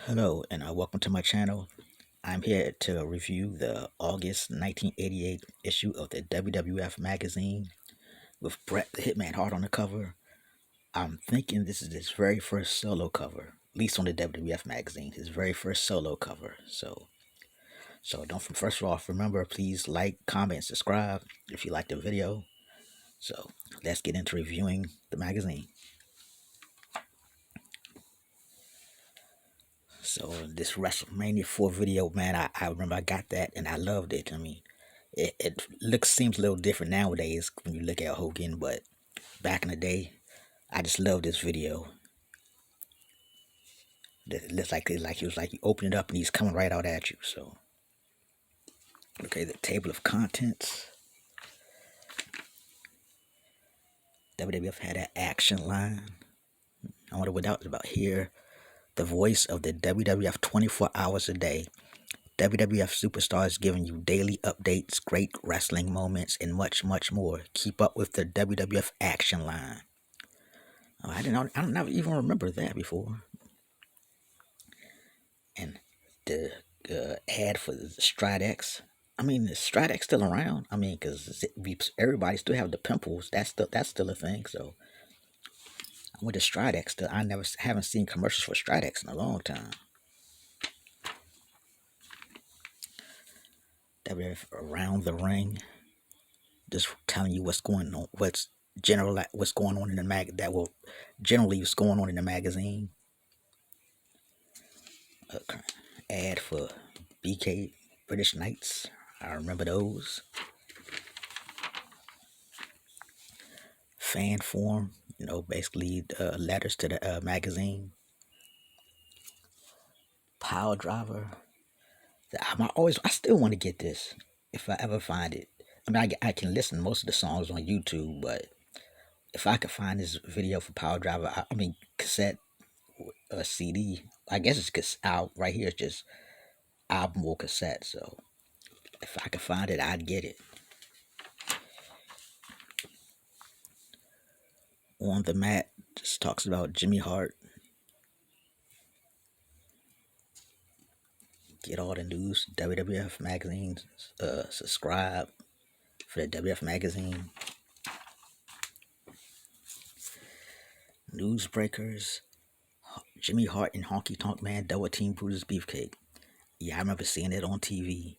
Hello and welcome to my channel. I'm here to review the August 1988 issue of the WWF magazine with Bret the Hitman Hart on the cover. I'm thinking this is his very first solo cover, at least on the WWF magazine, his very first solo cover. So don't first of all, remember, please like, comment, subscribe if you like the video. So let's get into reviewing the magazine. So this WrestleMania 4 video, man, I remember I got that and I loved it. I mean, it seems a little different nowadays when you look at Hogan, but back in the day, I just loved this video. It looks like he was like you open it up and he's coming right out at you. So okay, the table of contents. WWF had an action line. I wonder what that was about here. The voice of the WWF 24 hours a day. WWF superstars giving you daily updates, great wrestling moments, and much, much more. Keep up with the WWF action line. Oh, I don't even remember that before. And the ad for the Stridex. I mean, the Stridex still around. I mean, because everybody still have the pimples. That's still a thing. So with the Stridex, I haven't seen commercials for Stridex in a long time. WWF around the ring, just telling you what's going on, what's going on in the what's going on in the magazine. Okay. Ad for BK British Knights. I remember those. Fan form, basically letters to the magazine. Power Driver. I still want to get this if I ever find it. I mean, I can listen to most of the songs on YouTube, but if I could find this video for Power Driver, I mean cassette or CD, I guess it's out right here. It's just album or cassette. So if I could find it, I'd get it. On the Mat just talks about Jimmy Hart. Get all the news, WWF magazines. Subscribe for the WWF magazine. Newsbreakers. Jimmy Hart and Honky Tonk Man double team Brutus Beefcake. Yeah, I remember seeing it on TV.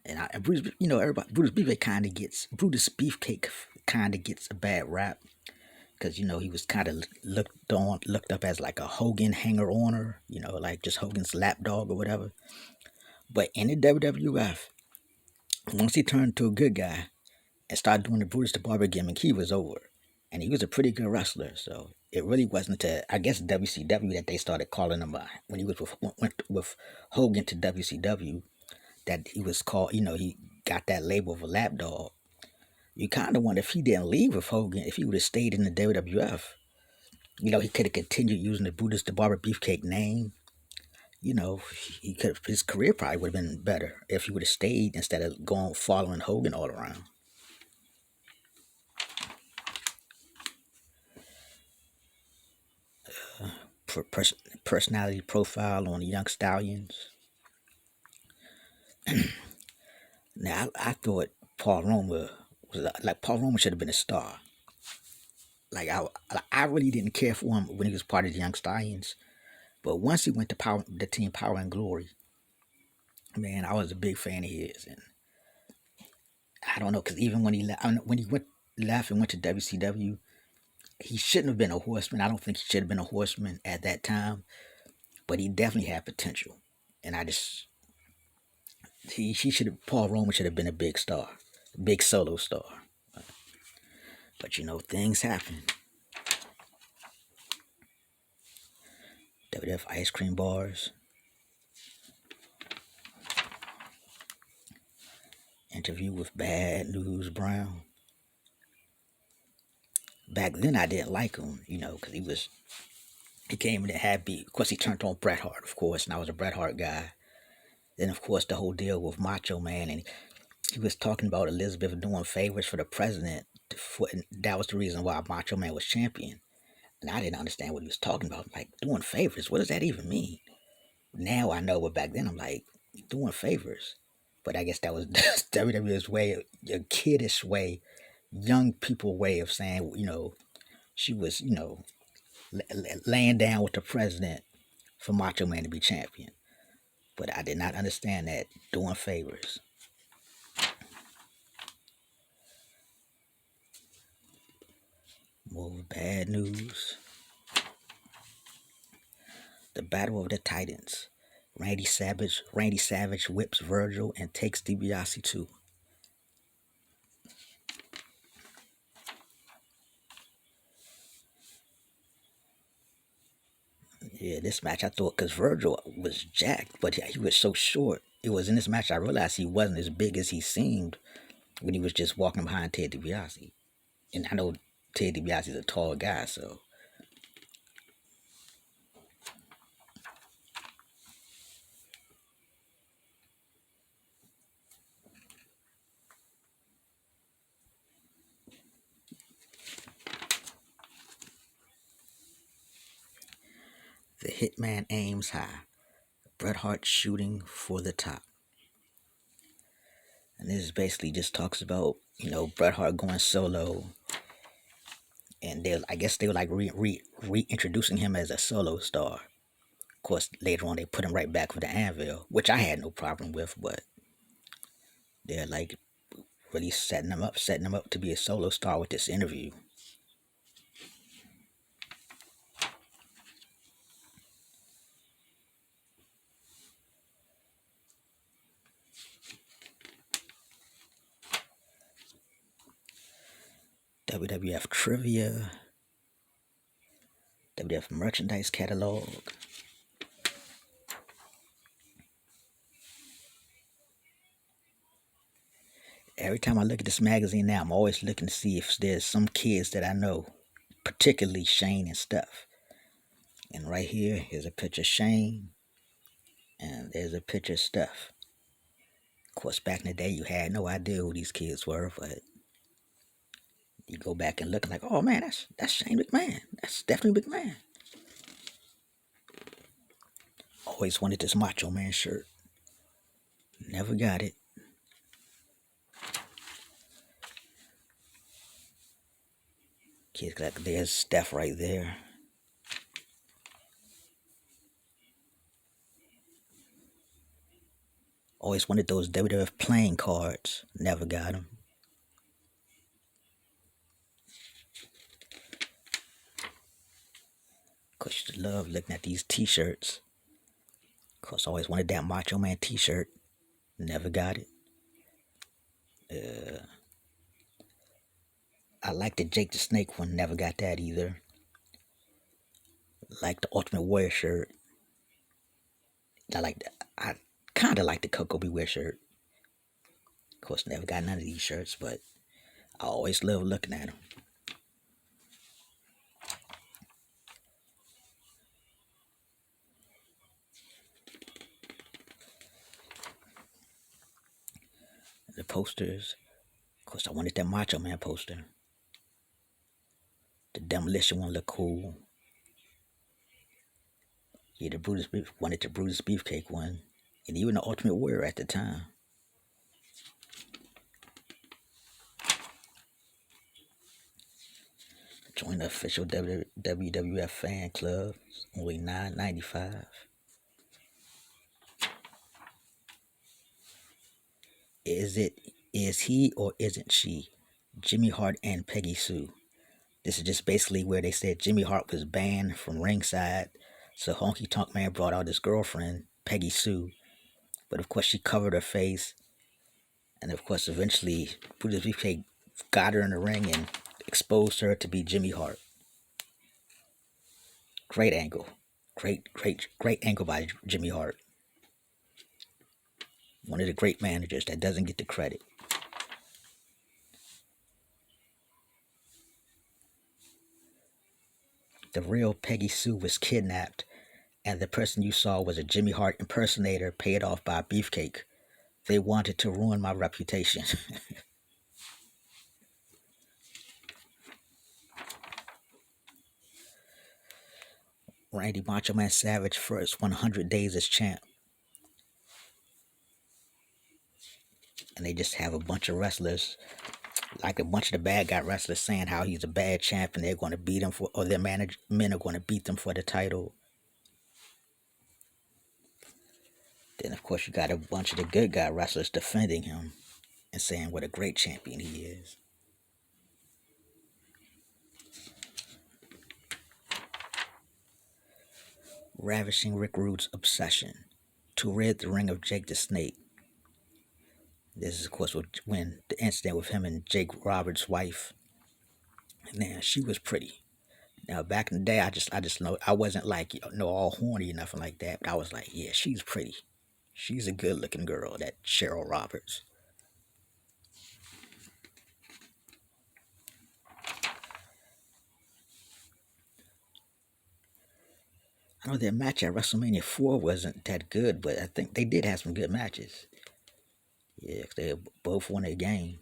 And Brutus, everybody, Brutus Beefcake kind of gets a bad rap because he was kind of looked up as like a Hogan hanger-oner, like just Hogan's lapdog or whatever. But in the WWF, once he turned to a good guy and started doing the Brutus the Barber gimmick, he was over, and he was a pretty good wrestler. So it really wasn't to, I guess, WCW that they started calling him when he went with Hogan to WCW, that he was called. He got that label of a lapdog. You kind of wonder if he didn't leave with Hogan, if he would have stayed in the WWF. He could have continued using the Brutus the Barber Beefcake name. His career probably would have been better if he would have stayed instead of going following Hogan all around. Personality profile on the Young Stallions. Now, I thought Paul Roma Paul Roma should have been a star. Like I really didn't care for him when he was part of the Young Stallions, but once he went to the team Power and Glory, man, I was a big fan of his. And I don't know, because even when he left and went to WCW, he shouldn't have been a horseman. I don't think he should have been a horseman at that time, but he definitely had potential. And Paul Roma should have been a big star, big solo star. But things happen. WWF ice cream bars. Interview with Bad News Brown. Back then I didn't like him, because he came and had beat. Of course, he turned on Bret Hart, of course, and I was a Bret Hart guy. Then, of course, the whole deal with Macho Man, and he was talking about Elizabeth doing favors for the president. And that was the reason why Macho Man was champion. And I didn't understand what he was talking about. Like, doing favors, what does that even mean? Now I know, but back then I'm like, doing favors. But I guess that was WWF's way, a kiddish way, young people way of saying, she was, laying down with the president for Macho Man to be champion. But I did not understand that doing favors. More bad news. The Battle of the Titans. Randy Savage whips Virgil and takes DiBiase too. Yeah, this match I thought because Virgil was jacked, but he was so short. It was in this match I realized he wasn't as big as he seemed when he was just walking behind Ted DiBiase. And I know Ted DiBiase is a tall guy, so the hitman aims high. Bret Hart shooting for the top. And this basically just talks about, Bret Hart going solo. And I guess they were like reintroducing him as a solo star. Of course, later on they put him right back with the anvil, which I had no problem with, but they're like really setting him up to be a solo star with this interview. WWF trivia, WWF merchandise catalog. Every time I look at this magazine now, I'm always looking to see if there's some kids that I know, particularly Shane and Steph. And right here, here's a picture of Shane, and there's a picture of Steph. Of course, back in the day, you had no idea who these kids were, but you go back and look like, oh man, that's Shane McMahon. That's definitely McMahon. Always wanted this Macho Man shirt. Never got it. Kids like there's Steph right there. Always wanted those WWF playing cards. Never got them. Cause you love looking at these T-shirts. Cause I always wanted that Macho Man T-shirt. Never got it. I like the Jake the Snake one. Never got that either. Like the Ultimate Warrior shirt. I kind of like the Coco Beware shirt. Of course, never got none of these shirts, but I always love looking at them. The posters. Of course, I wanted that Macho Man poster. The Demolition one looked cool. Yeah, wanted the Brutus Beefcake one, and even the Ultimate Warrior at the time. Join the official WWF fan club. It's only $9.95. Is he or isn't she? Jimmy Hart and Peggy Sue. This is just basically where they said Jimmy Hart was banned from ringside, so Honky Tonk Man brought out his girlfriend, Peggy Sue. But of course, she covered her face, and of course, eventually, Brutus Beefcake got her in the ring and exposed her to be Jimmy Hart. Great angle. Great angle by Jimmy Hart. One of the great managers that doesn't get the credit. The real Peggy Sue was kidnapped, and the person you saw was a Jimmy Hart impersonator paid off by Beefcake. They wanted to ruin my reputation. Randy Macho Man Savage first 100 days as champ, and they just have a bunch of wrestlers, like a bunch of the bad guy wrestlers, saying how he's a bad champ and they're going to beat him for, or their men are going to beat them for the title. Then of course you got a bunch of the good guy wrestlers defending him and saying what a great champion he is. Ravishing Rick Rude's obsession to rid the ring of Jake the Snake. This is, of course, when the incident with him and Jake Roberts' wife. Man, she was pretty. Now, back in the day, I just know I wasn't like all horny or nothing like that. But I was like, yeah, she's pretty. She's a good-looking girl, that Cheryl Roberts. I know their match at WrestleMania 4 wasn't that good, but I think they did have some good matches. Yeah, 'cause they both won a game.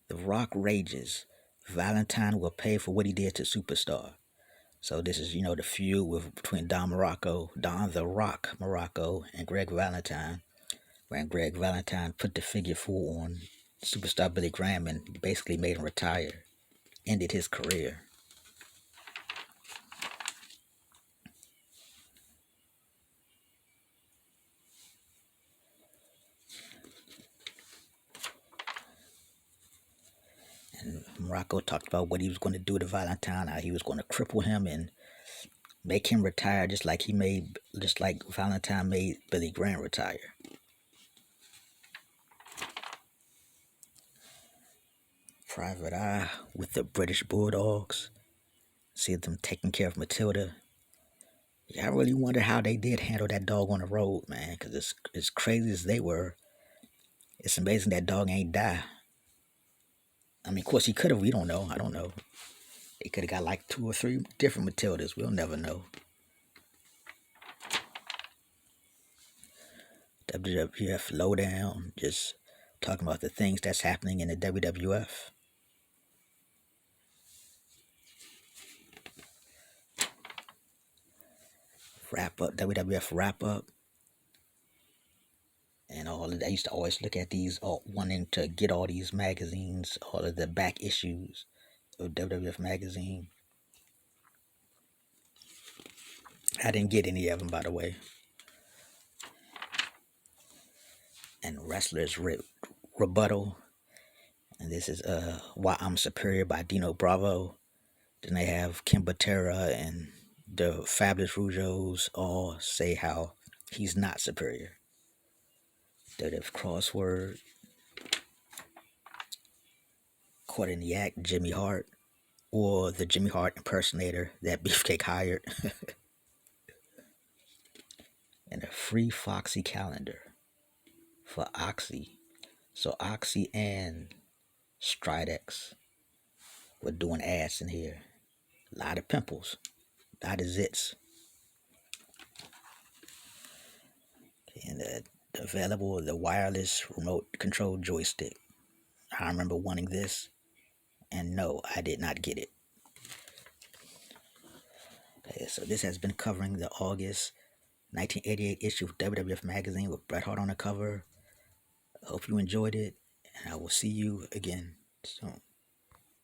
The Rock rages. Valentine will pay for what he did to Superstar. So this is, the feud between Don the Rock Morocco, and Greg Valentine, when Greg Valentine put the figure 4 on Superstar Billy Graham and basically made him retire, ended his career. And Morocco talked about what he was going to do to Valentine, how he was going to cripple him and make him retire just like Valentine made Billy Graham retire. Private Eye with the British Bulldogs. See them taking care of Matilda. Yeah, I really wonder how they did handle that dog on the road, man. Because as crazy as they were, it's amazing that dog ain't die. I mean, of course, he could have. We don't know. I don't know. They could have got like 2 or 3 different Matildas. We'll never know. WWF Lowdown, just talking about the things that's happening in the WWF. Wrap up, WWF wrap up. And all of that. I used to always look at these, wanting to get all these magazines, all of the back issues of WWF magazine. I didn't get any of them, by the way. And Wrestlers Rebuttal. And this is Why I'm Superior by Dino Bravo. Then they have Kim Butera and the Fabulous Rougeaus all say how he's not superior. WWF Crossword. Caught in the Act, Jimmy Hart. Or the Jimmy Hart impersonator that Beefcake hired. And a free Foxy calendar for Oxy. So Oxy and Stridex were doing ads in here. A lot of pimples, a lot of zits. And available the wireless remote control joystick. I remember wanting this, and no, I did not get it. Okay, so this has been covering the August 1988 issue of WWF Magazine with Bret Hart on the cover. I hope you enjoyed it, and I will see you again soon.